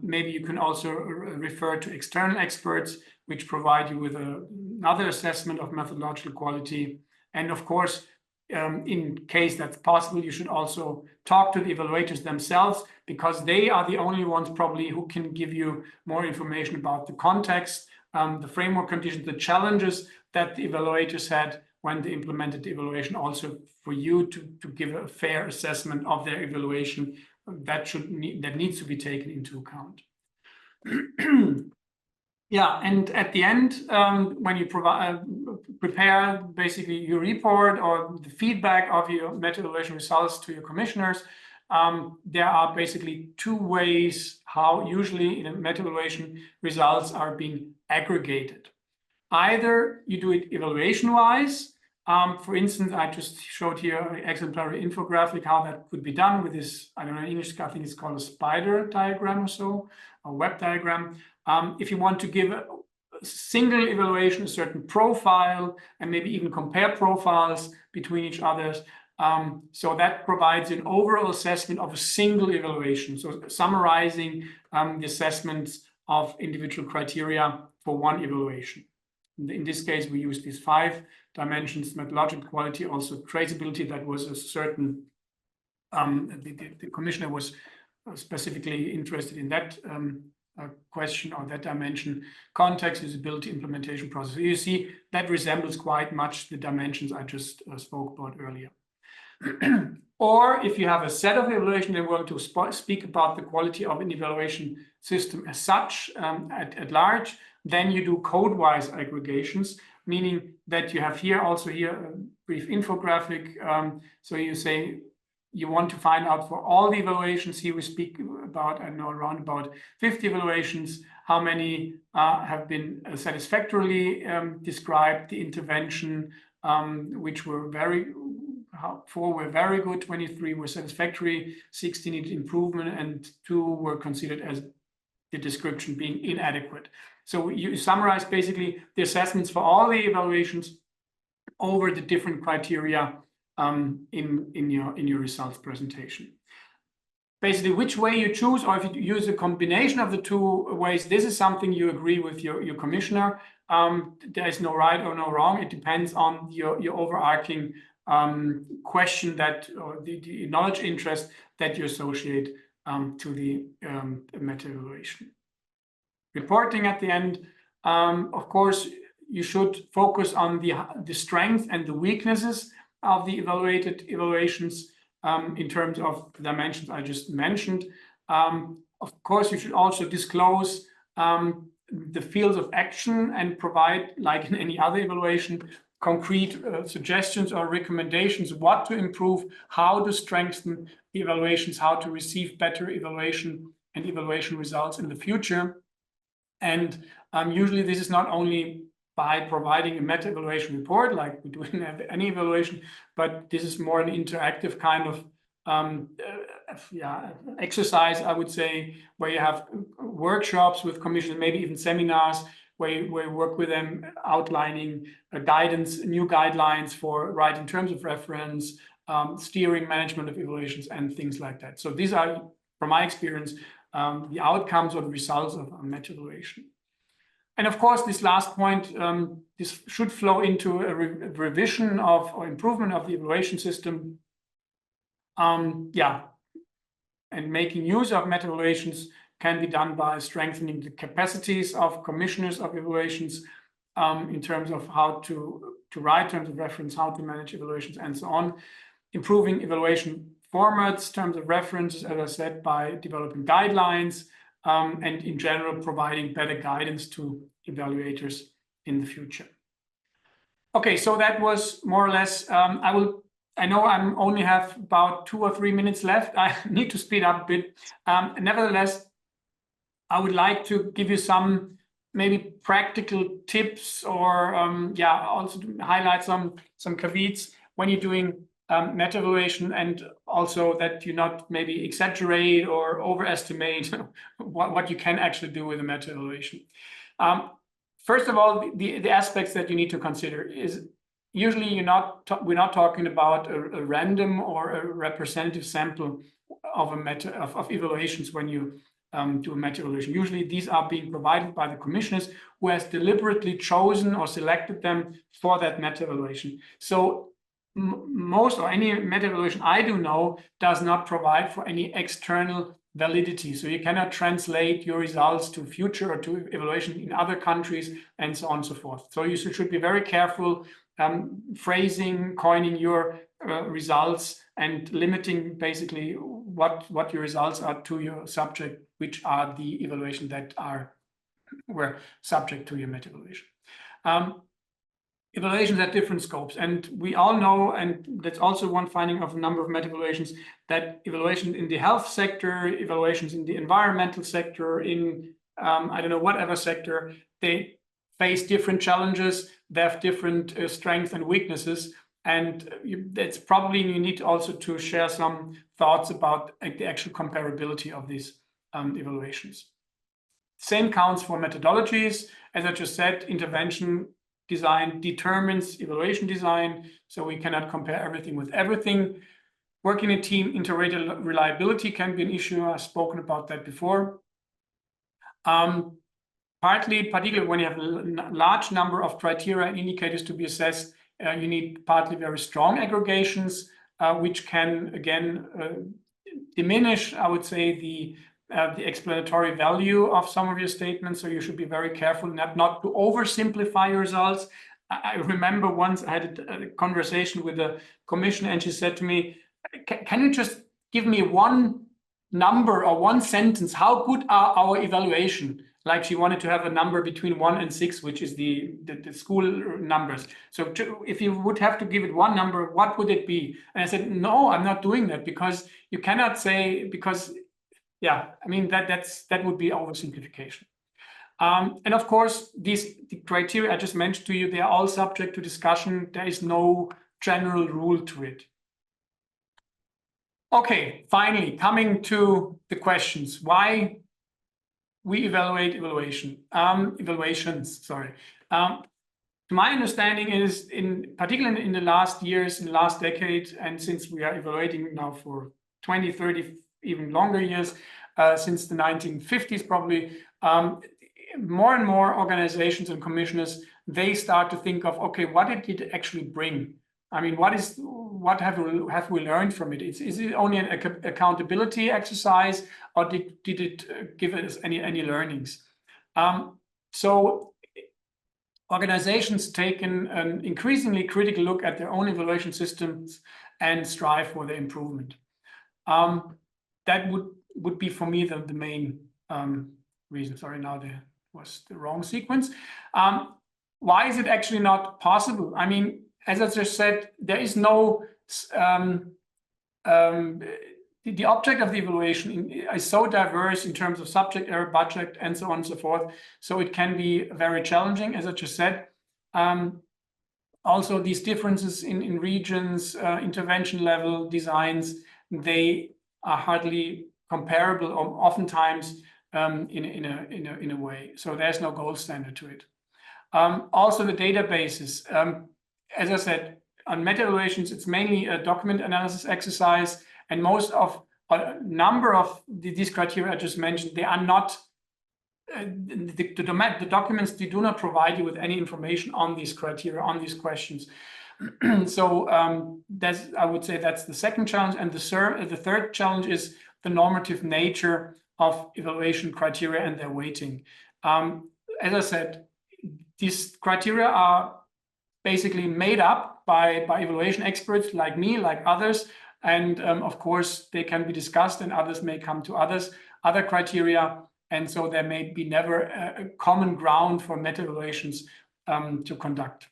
Maybe you can also refer to external experts, which provide you with another assessment of methodological quality. And of course, in case that's possible, you should also talk to the evaluators themselves, because they are the only ones probably who can give you more information about the context, the framework conditions, the challenges that the evaluators had when they implemented the evaluation, also for you to give a fair assessment of their evaluation that needs to be taken into account. Yeah, and at the end, when you prepare basically your report or the feedback of your meta-evaluation results to your commissioners, there are basically two ways how usually in a meta-evaluation results are being aggregated. Either you do it evaluation-wise. For instance, I just showed here an exemplary infographic how that could be done with this, I don't know in English, I think it's called a spider diagram or so, a web diagram. If you want to give a single evaluation a certain profile and maybe even compare profiles between each others, So that provides an overall assessment of a single evaluation. So summarizing the assessments of individual criteria for one evaluation. In this case, we use these 5 dimensions: methodological quality, also traceability. That was a certain, the commissioner was specifically interested in that question or that dimension. Context, usability, implementation process. You see that resembles quite much the dimensions I just spoke about earlier. Or if you have a set of evaluation, then we're going to speak about the quality of an evaluation system as such at large. Then you do code-wise aggregations, meaning that you have here also a brief infographic. So you say you want to find out for all the evaluations. Here we speak about, I don't know, around about 50 evaluations, how many have been satisfactorily described, the intervention, which were 4 were very good, 23 were satisfactory, 16 needed improvement, and 2 were considered as the description being inadequate. So you summarize basically the assessments for all the evaluations over the different criteria in your results presentation. Basically, which way you choose, or if you use a combination of the 2 ways, this is something you agree with your commissioner. There is no right or no wrong. It depends on your overarching question that, or the knowledge interest that you associate to the meta-evaluation. Reporting at the end, of course, you should focus on the strength and the weaknesses of the evaluated evaluations in terms of the dimensions I just mentioned. Of course, you should also disclose the fields of action and provide, like in any other evaluation, concrete suggestions or recommendations, what to improve, how to strengthen the evaluations, how to receive better evaluation and evaluation results in the future. And usually this is not only by providing a meta-evaluation report like we do in any evaluation, but this is more an interactive kind of exercise, I would say, where you have workshops with commissioners, maybe even seminars, where you work with them outlining guidance, new guidelines for writing terms of reference, steering management of evaluations, and things like that. So these are, from my experience, the outcomes or the results of a meta-evaluation. And of course, this last point, this should flow into a revision of or improvement of the evaluation system. And making use of meta-evaluations can be done by strengthening the capacities of commissioners of evaluations in terms of how to write terms of reference, how to manage evaluations, and so on. Improving evaluation formats, terms of references, as I said, by developing guidelines, and in general, providing better guidance to evaluators in the future. Okay, so that was more or less, I know I only have about 2 or 3 minutes left. I need to speed up a bit. Nevertheless, I would like to give you some maybe practical tips or also to highlight some caveats when you're doing meta-evaluation, and also that you not maybe exaggerate or overestimate what you can actually do with a meta-evaluation. First of all, the aspects that you need to consider is usually we're not talking about a random or a representative sample of evaluations when you do a meta-evaluation. Usually these are being provided by the commissioners who has deliberately chosen or selected them for that meta-evaluation. So most or any meta-evaluation I do know does not provide for any external validity. So you cannot translate your results to future or to evaluation in other countries and so on and so forth. So you should be very careful phrasing, coining your results and limiting basically what your results are to your subject, which are the evaluation that were subject to your meta-evaluation. Evaluations at different scopes, and we all know, and that's also one finding of a number of meta-evaluations, that evaluations in the health sector, evaluations in the environmental sector, in I don't know, whatever sector, they face different challenges, they have different strengths and weaknesses, and that's probably you need also to share some thoughts about the actual comparability of these evaluations. Same counts for methodologies. As I just said, intervention design determines evaluation design, so we cannot compare everything with everything. Working in a team, interreliability can be an issue. I've spoken about that before. Particularly when you have a large number of criteria and indicators to be assessed, you need partly very strong aggregations, which can, again, diminish, I would say, the explanatory value of some of your statements. So you should be very careful not to oversimplify your results. I remember once I had a conversation with a commissioner, and she said to me, can you just give me one number or one sentence? How good are our evaluation? Like she wanted to have a number between 1 and 6, which is the school numbers. So if you would have to give it one number, what would it be? And I said, no, I'm not doing that, because you cannot say, because, yeah, I mean, that would be oversimplification. And of course, the criteria I just mentioned to you, they are all subject to discussion. There is no general rule to it. Okay, finally, coming to the questions. Why we evaluate evaluations, sorry. My understanding is, particularly in the last years, in the last decade, and since we are evaluating now for 20, 30, even longer years, since the 1950s probably, more and more organizations and commissioners, they start to think of, okay, what did it actually bring? I mean, what have we learned from it? Is it only an accountability exercise, or did it give us any learnings? So organizations take an increasingly critical look at their own evaluation systems and strive for their improvement. That would be for me the main reason. Sorry, now there was the wrong sequence. Why is it actually not possible? I mean, as I just said, there is no, the object of the evaluation is so diverse in terms of subject area, budget, and so on and so forth. So it can be very challenging, as I just said. Also, these differences in regions, intervention level, designs, they are hardly comparable, or oftentimes in a way. So there's no gold standard to it. Also, the databases. As I said, on meta-evaluations, it's mainly a document analysis exercise, and most of a number of these criteria I just mentioned, they are not, the documents, they do not provide you with any information on these criteria, on these questions. So I would say that's the second challenge. And the third challenge is the normative nature of evaluation criteria and their weighting. As I said, these criteria are basically made up by evaluation experts like me, like others. And of course, they can be discussed, and others may come to other criteria. And so there may be never a common ground for meta-evaluations to conduct.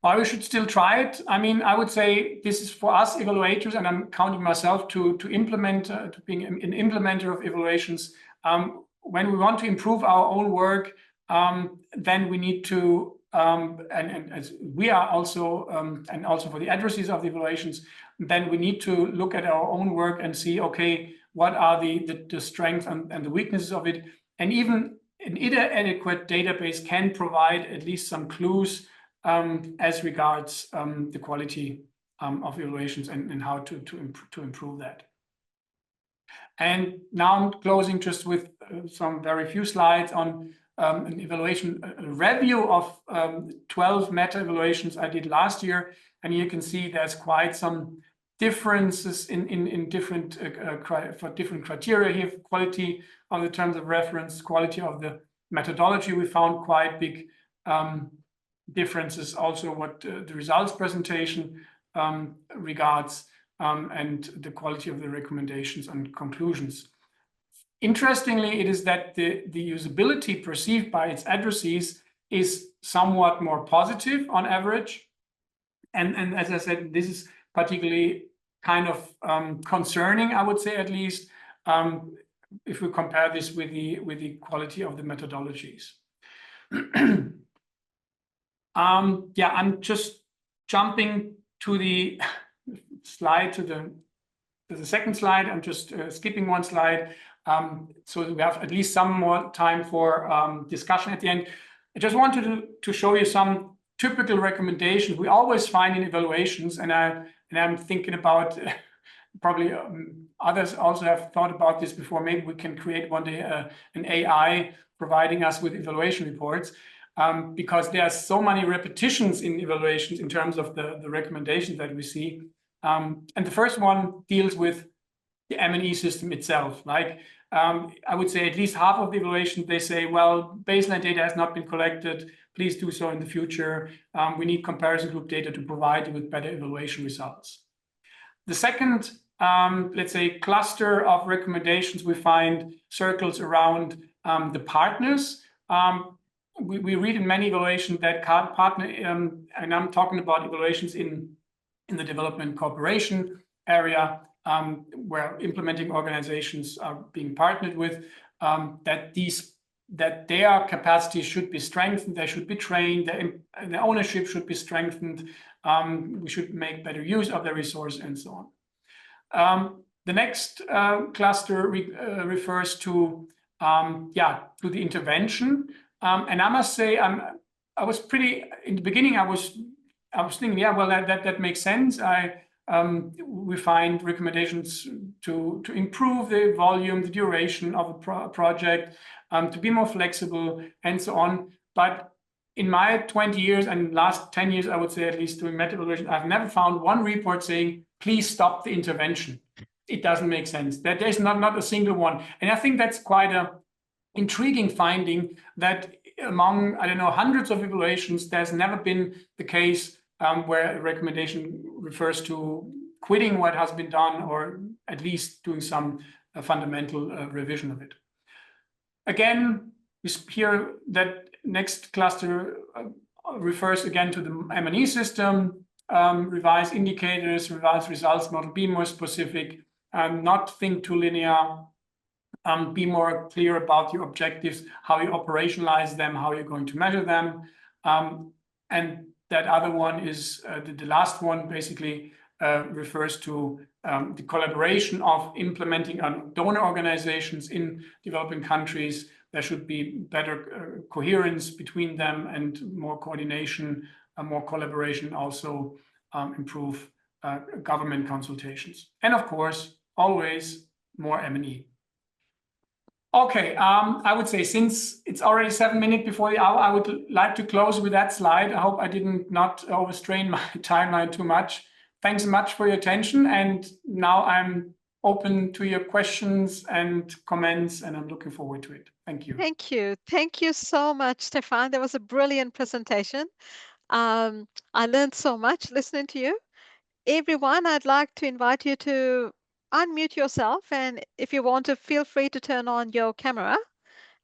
Why we should still try it? I mean, I would say this is for us evaluators, and I'm counting myself to implement, to being an implementer of evaluations. When we want to improve our own work, then we need to, and as we are also, and also for the addresses of the evaluations, then we need to look at our own work and see, okay, what are the strengths and the weaknesses of it. And even an inadequate database can provide at least some clues as regards the quality of evaluations and how to improve that. And now I'm closing just with some very few slides on an evaluation review of 12 meta-evaluations I did last year. And you can see there's quite some differences in different for different criteria here: quality of the terms of reference, quality of the methodology. We found quite big differences. Also, what the results presentation regards, and the quality of the recommendations and conclusions. Interestingly, it is that the usability perceived by its addressees is somewhat more positive on average. And as I said, this is particularly kind of concerning, I would say, at least, if we compare this with the quality of the methodologies. Yeah, I'm just jumping to the slide, to the second slide. I'm just skipping one slide. So we have at least some more time for discussion at the end. I just wanted to show you some typical recommendations we always find in evaluations, and I'm thinking about probably others also have thought about this before. Maybe we can create one day an AI providing us with evaluation reports, because there are so many repetitions in evaluations in terms of the recommendations that we see. And the first one deals with the M&E system itself. Like, I would say at least half of the evaluation, they say, well, baseline data has not been collected. Please do so in the future. We need comparison group data to provide you with better evaluation results. The second, let's say, cluster of recommendations we find circles around the partners. We read in many evaluations that partner, and I'm talking about evaluations in the development cooperation area, where implementing organizations are being partnered with, that their capacity should be strengthened, they should be trained, their ownership should be strengthened, we should make better use of the resource, and so on. The next cluster refers to the intervention, and I must say I was pretty in the beginning. I was thinking, yeah, well, that makes sense. We find recommendations to improve the volume, the duration of a project, to be more flexible, and so on. But in my 20 years and last 10 years, I would say, at least doing meta evaluation, I've never found one report saying, please stop the intervention. It doesn't make sense. That there's not a single one. And I think that's quite an intriguing finding, that among, I don't know, hundreds of evaluations, there's never been the case where a recommendation refers to quitting what has been done, or at least doing some fundamental revision of it. Again, here that next cluster refers again to the M&E system, revise indicators, revise results model, be more specific, not think too linear, be more clear about your objectives, how you operationalize them, how you're going to measure them. And that other one is the last one, basically refers to the collaboration of implementing donor organizations in developing countries. There should be better coherence between them and more coordination, more collaboration, also improve government consultations. And of course, always more M&E. Okay, I would say, since it's already 7 minutes before the hour, I would like to close with that slide. I hope I didn't not overstrain my timeline too much. Thanks so much for your attention. And now I'm open to your questions and comments, and I'm looking forward to it. Thank you. Thank you. Thank you so much, Stefan. That was a brilliant presentation. I learned so much listening to you. Everyone, I'd like to invite you to unmute yourself, and if you want to, feel free to turn on your camera.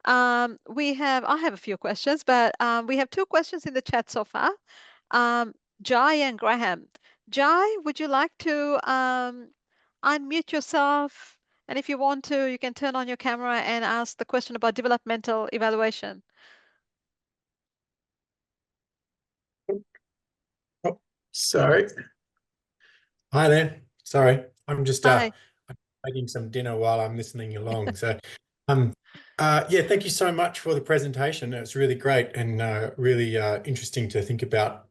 I have a few questions, but we have 2 questions in the chat so far. Jai and Graham. Jai, would you like to unmute yourself? And if you want to, you can turn on your camera and ask the question about developmental evaluation. Oh, sorry. Hi there. Sorry, I'm just making some dinner while I'm listening along. So, yeah, thank you so much for the presentation. It's really great and really interesting to think about,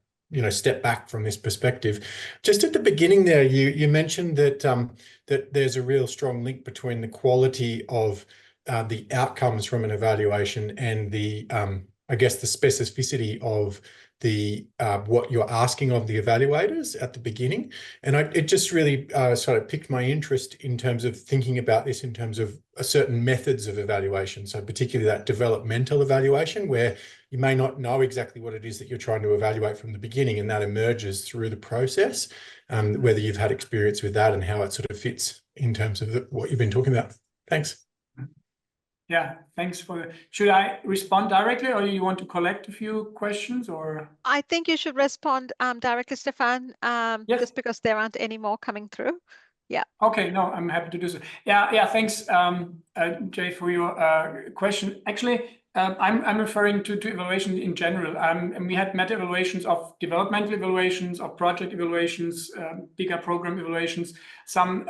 step back from this perspective. Just at the beginning there, you mentioned that that there's a real strong link between the quality of the outcomes from an evaluation and the, I guess, the specificity of the what you're asking of the evaluators at the beginning. And it just really sort of piqued my interest in terms of thinking about this in terms of certain methods of evaluation. So particularly that developmental evaluation, where you may not know exactly what it is that you're trying to evaluate from the beginning, and that emerges through the process, whether you've had experience with that and how it sort of fits in terms of what you've been talking about. Thanks. Yeah, thanks for. Should I respond directly, or you want to collect a few questions, or? I think you should respond directly, Stefan, yes. Just because there aren't any more coming through. Yeah. Okay, no, I'm happy to do so. Yeah, thanks, Jay, for your question. Actually, I'm referring to evaluation in general. And we had meta evaluations of developmental evaluations, of project evaluations, bigger program evaluations. Some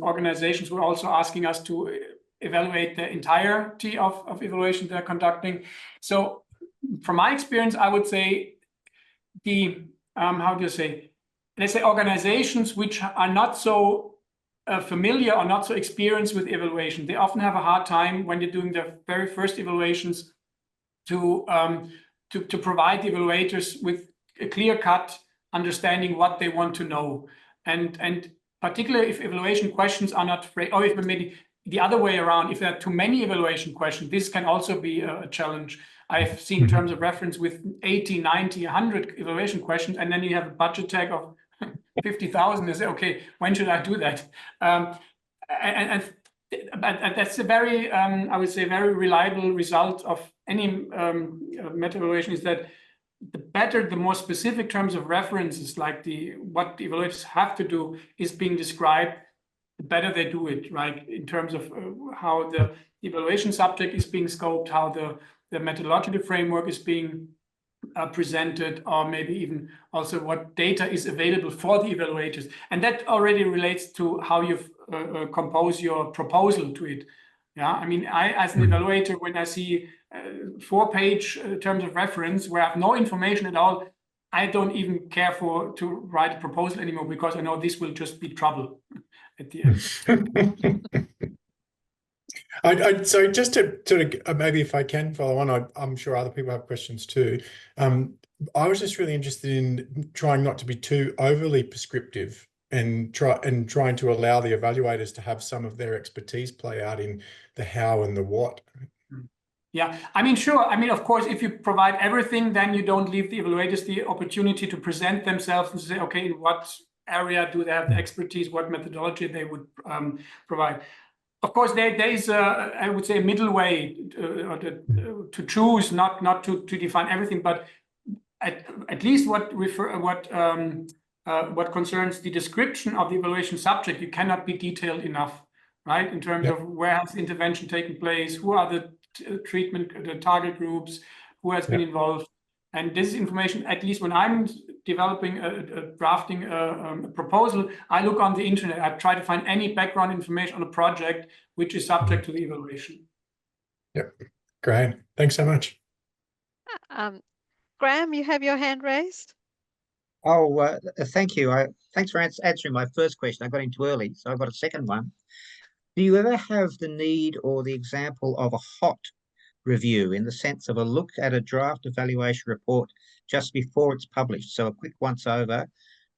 organizations were also asking us to evaluate the entirety of evaluation they're conducting. So from my experience, I would say the, how do you say, let's say organizations which are not so familiar or not so experienced with evaluation, they often have a hard time when they're doing their very first evaluations to provide the evaluators with a clear-cut understanding what they want to know. And particularly if evaluation questions are not, or if maybe the other way around, if there are too many evaluation questions, this can also be a challenge. I've seen terms of reference with 80, 90, 100 evaluation questions, and then you have a budget tag of 50,000 and say, okay, when should I do that? And that's a very, I would say, very reliable result of any meta evaluation, is that the better, the more specific terms of references, like what the evaluators have to do is being described, the better they do it, right? In terms of how the evaluation subject is being scoped, how the methodological framework is being presented, or maybe even also what data is available for the evaluators. And that already relates to how you've compose your proposal to it. Yeah, I mean, as an evaluator, when I see 4-page terms of reference where I have no information at all, I don't even care to write a proposal anymore, because I know this will just be trouble at the end. So just to sort of maybe if I can follow on, I'm sure other people have questions too. I was just really interested in trying not to be too overly prescriptive and trying to allow the evaluators to have some of their expertise play out in the how and the what. Yeah, I mean, sure. I mean, of course, if you provide everything, then you don't leave the evaluators the opportunity to present themselves and say, okay, in what area do they have the expertise, what methodology they would provide. Of course, there is, I would say, a middle way to choose, not to define everything, but at least what concerns the description of the evaluation subject, you cannot be detailed enough, right? In terms of where has the intervention taken place, who are the the target groups, who has been involved. And this information, at least when I'm developing, drafting a proposal, I look on the internet. I try to find any background information on a project which is subject to the evaluation. Yep, great. Thanks so much. Graham, you have your hand raised. Oh, thank you. Thanks for answering my first question. I got in too early, so I've got a second one. Do you ever have the need or the example of a hot review, in the sense of a look at a draft evaluation report just before it's published? So a quick once over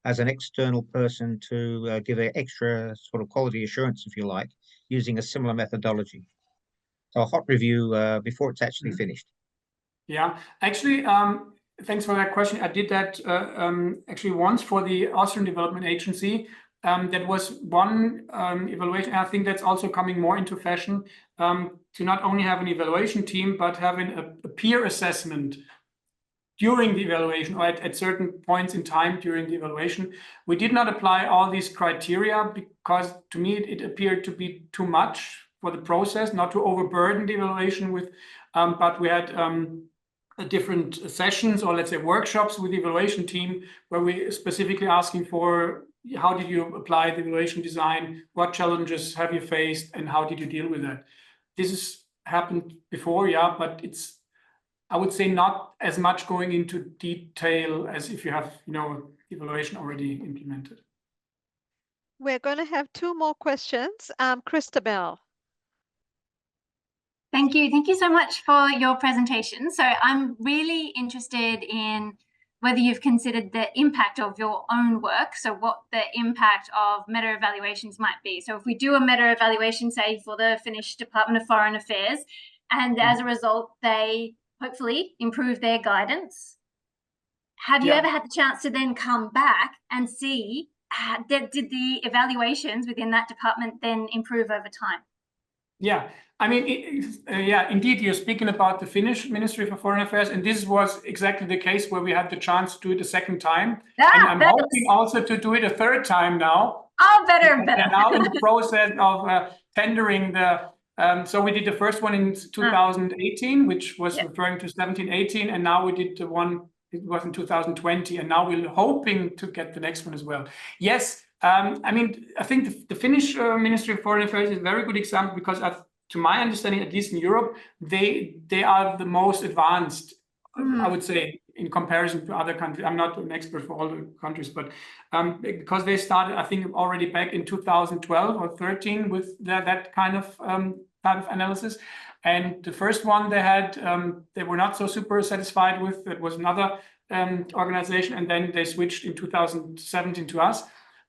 as an external person to give an extra sort of quality assurance, if you like, using a similar methodology. So a hot review before it's actually finished. Yeah, actually, thanks for that question. I did that actually once for the Austrian Development Agency. That was one evaluation. I think that's also coming more into fashion, to not only have an evaluation team, but having a peer assessment during the evaluation, or at certain points in time during the evaluation. We did not apply all these criteria because to me it appeared to be too much for the process, not to overburden the evaluation with, but we had different sessions, or let's say workshops with the evaluation team, where we specifically asking for how did you apply the evaluation design, what challenges have you faced, and how did you deal with that. This has happened before, yeah, but it's, I would say, not as much going into detail as if you have, evaluation already implemented. We're going to have 2 more questions. Christabel. Thank you. Thank you so much for your presentation. So I'm really interested in whether you've considered the impact of your own work, so what the impact of meta-evaluations might be. So if we do a meta-evaluation, say, for the Finnish Department of Foreign Affairs, and as a result, they hopefully improve their guidance, have you ever had the chance to then come back and see, did the evaluations within that department then improve over time? Yeah, I mean, yeah, indeed, you're speaking about the Finnish Ministry for Foreign Affairs, and this was exactly the case where we had the chance to do it a second time. And I'm hoping also to do it a third time now. Oh, better and better. And now in the process of tendering the, so we did the first one in 2018, which was referring to 17-18, and now we did the one, it was in 2020, and now we're hoping to get the next one as well. Yes. I mean, I think the Finnish Ministry of Foreign Affairs is a very good example, because to my understanding, at least in Europe, they are the most advanced I would say, in comparison to other countries. I'm not an expert for all the countries, but because they started, I think, already back in 2012 or 13 with that kind of type of analysis. And the first one they had, they were not so super satisfied with. That was another organization, and then they switched in 2017 to us.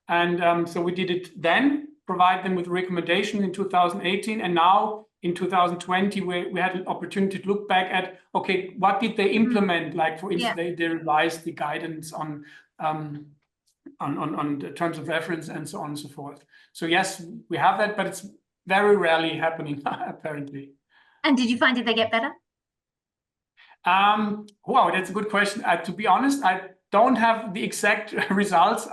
And so we did it then, provide them with recommendation in 2018, and now in 2020 we had an opportunity to look back at, okay, what did they implement? Like, for instance, they revised the guidance on the terms of reference and so on and so forth. So yes, we have that, but it's very rarely happening apparently. And did you find they get better? Wow, that's a good question. To be honest, I don't have the exact results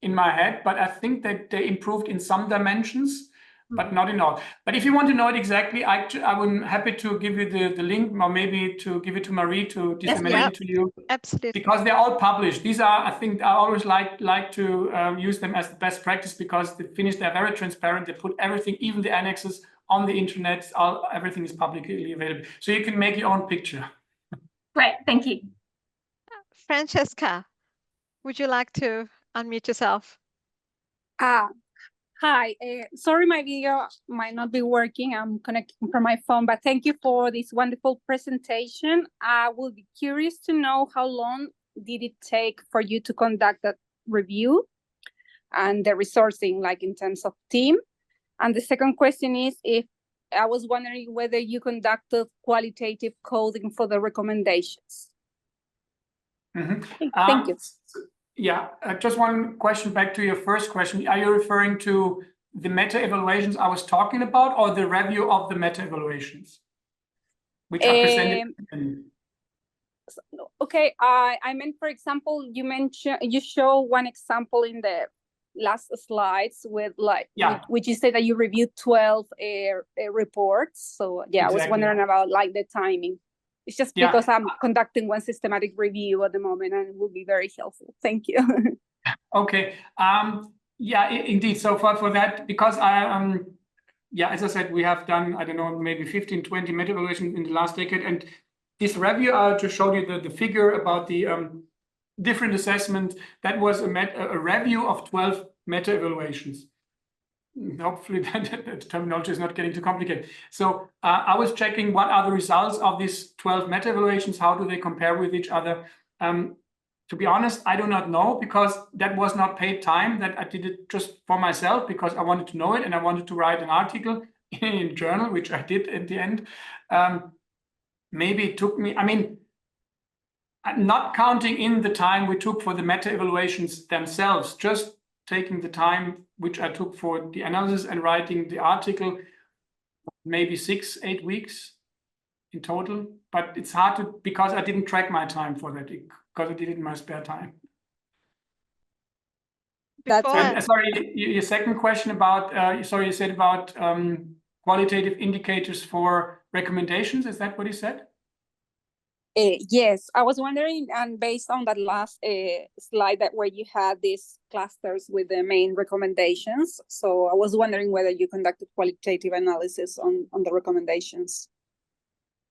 in my head, but I think that they improved in some dimensions, but not in all. But if you want to know it exactly, I'm happy to give you the link, or maybe to give it to Marie to disseminate it to you. Absolutely. Because they're all published. These are, I think, I always like to use them as the best practice, because the Finnish, they're very transparent. They put everything, even the annexes, on the internet. Everything is publicly available. So you can make your own picture. Great, thank you. Francesca, would you like to unmute yourself? Hi, sorry my video might not be working. I'm connecting from my phone, but thank you for this wonderful presentation. I will be curious to know how long did it take for you to conduct that review and the resourcing, like in terms of team? And the second question is, if I was wondering whether you conducted qualitative coding for the recommendations. Thank you. Yeah, just one question back to your first question. Are you referring to the meta-evaluations I was talking about, or the review of the meta-evaluations, which are presented? Okay, I meant, for example, you show one example in the last slides with which you said that you reviewed 12 reports. So yeah, exactly. I was wondering about like the timing. It's just because I'm conducting one systematic review at the moment, and it will be very helpful. Thank you. Okay. Yeah, indeed. So for that, because as I said, we have done, I don't know, maybe 15, 20 meta-evaluations in the last decade. And this review, I just showed you the figure about the different assessment. That was a review of 12 meta-evaluations. Hopefully that terminology is not getting too complicated. So I was checking what are the results of these 12 meta-evaluations, how do they compare with each other. To be honest, I do not know, because that was not paid time. That I did it just for myself, because I wanted to know it, and I wanted to write an article in a journal, which I did at the end. Maybe it took me, I mean, not counting in the time we took for the meta-evaluations themselves, just taking the time which I took for the analysis and writing the article, maybe 6-8 weeks in total. But it's hard to, because I didn't track my time for that, because I did it in my spare time. Sorry, your second question about, you said about qualitative indicators for recommendations. Is that what you said? Yes, I was wondering, and based on that last slide where you had these clusters with the main recommendations, so I was wondering whether you conducted qualitative analysis on the recommendations.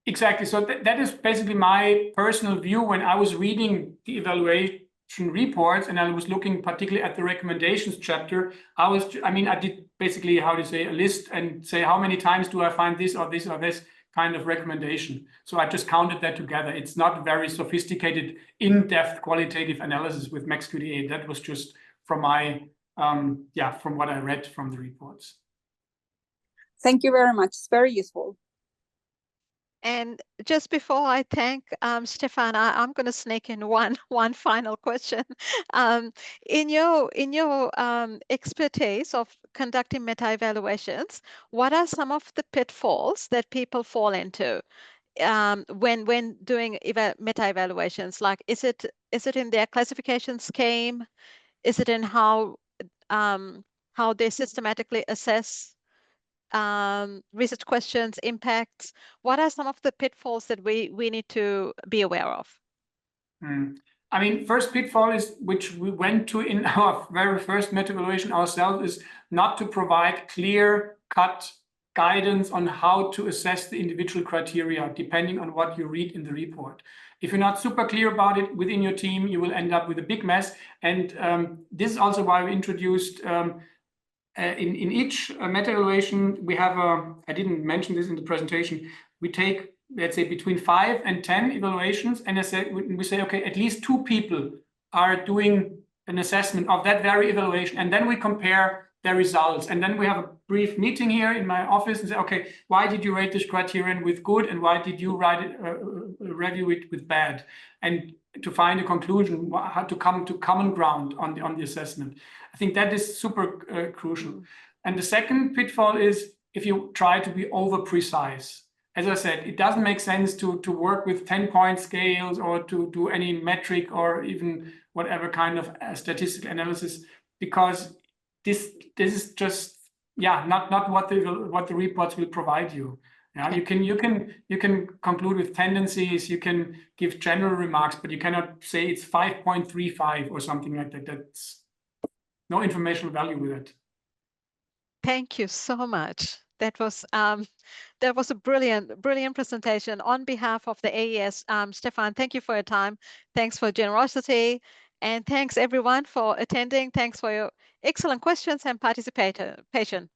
Exactly. So that is basically my personal view when I was reading the evaluation reports, and I was looking particularly at the recommendations chapter. I did basically, how to say, a list and say, how many times do I find this or this or this kind of recommendation. So I just counted that together. It's not very sophisticated, in-depth qualitative analysis with MaxQDA. That was just from my, from what I read from the reports. Thank you very much. It's very useful. And just before I thank Stefan, I'm going to sneak in one final question. In your expertise of conducting meta-evaluations, what are some of the pitfalls that people fall into when doing meta-evaluations? Like, is it in their classification scheme? Is it in how they systematically assess research questions, impacts? What are some of the pitfalls that we need to be aware of? I mean, first pitfall is, which we went to in our very first meta-evaluation ourselves, is not to provide clear-cut guidance on how to assess the individual criteria, depending on what you read in the report. If you're not super clear about it within your team, you will end up with a big mess. And this is also why we introduced in each meta-evaluation, we have I didn't mention this in the presentation, we take, let's say, between 5 and 10 evaluations, and we say, okay, at least 2 people are doing an assessment of that very evaluation, and then we compare their results. And then we have a brief meeting here in my office and say, okay, why did you rate this criterion with good, and why did you review it with bad? And to find a conclusion, how to come to common ground on the assessment. I think that is super crucial. And the second pitfall is if you try to be over precise. As I said, it doesn't make sense to work with 10-point scales or to do any metric or even whatever kind of statistical analysis, because this is just not what the reports will provide you. Yeah, you can conclude with tendencies, you can give general remarks, but you cannot say it's 5.35 or something like that. That's no informational value with it. Thank you so much. That was a brilliant presentation. On behalf of the AES, Stefan, thank you for your time. Thanks for generosity, and thanks everyone for attending. Thanks for your excellent questions and participation.